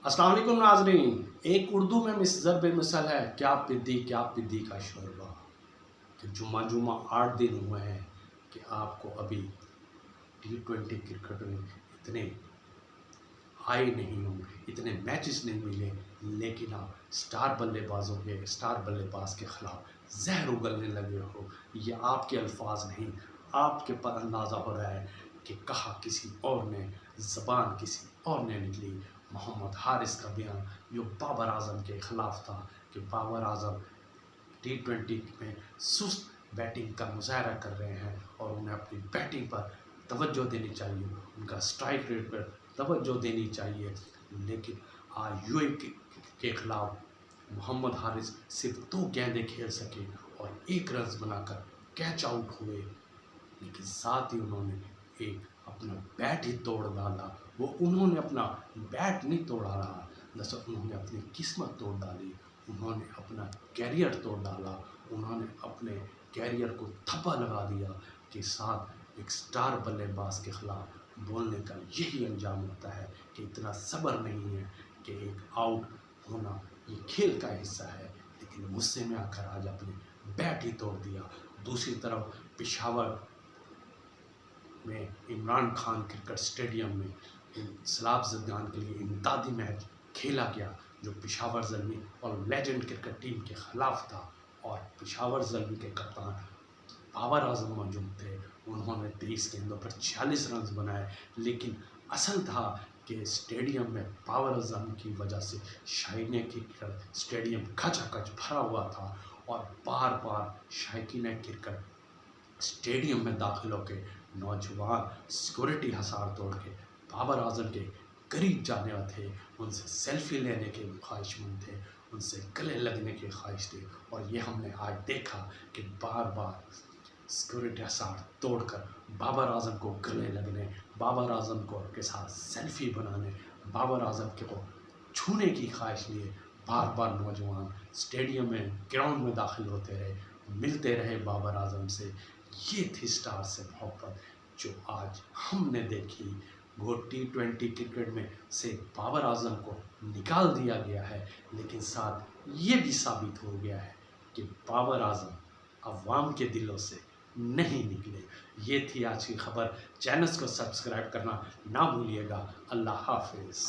अस्सलाम वालेकुम नाज़रीन। एक उर्दू में ज़रब मिसल है, क्या पिद्दी का शोरबा। कि जुम्मा 8 दिन हुए हैं कि आपको अभी T20 क्रिकेट में इतने आए नहीं होंगे, इतने मैचेस नहीं मिले, लेकिन आप स्टार बल्लेबाज के ख़िलाफ़ जहर उगलने लगे हो। ये आपके अल्फाज नहीं, आपके पर अंदाज़ा हो रहा है कि कहा किसी और ने, ज़बान किसी और ने निकली। मोहम्मद हारिस का बयान जो बाबर आज़म के ख़िलाफ़ था कि बाबर आज़म T20 में सुस्त बैटिंग का मुज़ाहरा कर रहे हैं और उन्हें अपनी बैटिंग पर तवज्जो देनी चाहिए, उनका स्ट्राइक रेट पर तवज्जो देनी चाहिए। लेकिन आज यूएई के ख़िलाफ़ मोहम्मद हारिस सिर्फ 2 गेंदें खेल सके और 1 रन बनाकर कैच आउट हुए, लेकिन साथ ही उन्होंने एक अपना बैट ही तोड़ डाला। वो उन्होंने अपना बैट नहीं तोड़ा रहा, दरअसल उन्होंने अपनी किस्मत तोड़ डाली, उन्होंने अपना कैरियर तोड़ डाला, उन्होंने अपने कैरियर को थप्पा लगा दिया कि साथ एक स्टार बल्लेबाज के ख़िलाफ़ बोलने का यही अंजाम होता है कि इतना सब्र नहीं है कि एक आउट होना ये खेल का हिस्सा है, लेकिन गुस्से में आकर आज अपने बैट ही तोड़ दिया। दूसरी तरफ पेशावर में इमरान खान क्रिकेट स्टेडियम में सलाब ज़िद्दान के लिए इम्दादी मैच खेला गया, जो पेशावर ज़ल्मी और लेजेंड क्रिकेट टीम के ख़िलाफ़ था और पेशावर ज़ल्मी के कप्तान बाबर आज़म मौजूद थे। उन्होंने 23 गेंदों पर 46 रन बनाए, लेकिन असल था कि स्टेडियम में बाबर आज़म की वजह से शाहीन क्रिकेट स्टेडियम खचाखच भरा हुआ था और बार बार शायकीन क्रिकेट स्टेडियम में दाखिल होकर नौजवान सिक्योरिटी हसार तोड़ के बाबर आज़म के करीब जाने थे, उनसे सेल्फी लेने के ख्वाहिशमंद थे, उनसे गले लगने की ख्वाहिश थी। और ये हमने आज देखा कि बार बार सिक्योरिटी हसार तोड़कर बाबर आज़म को गले लगने, बाबर आज़म को के साथ सेल्फी बनाने, बाबर आज़म के को छूने की ख्वाहिश लिए बार बार नौजवान स्टेडियम में ग्राउंड में दाखिल होते रहे, मिलते रहे बाबर आज़म से। ये थी स्टार से मोहब्बत जो आज हमने देखी। वो T20 क्रिकेट में से बाबर आज़म को निकाल दिया गया है, लेकिन साथ ये भी साबित हो गया है कि बाबर आज़म अवाम के दिलों से नहीं निकले। ये थी आज की खबर। चैनल्स को सब्सक्राइब करना ना भूलिएगा। अल्लाह हाफिज़।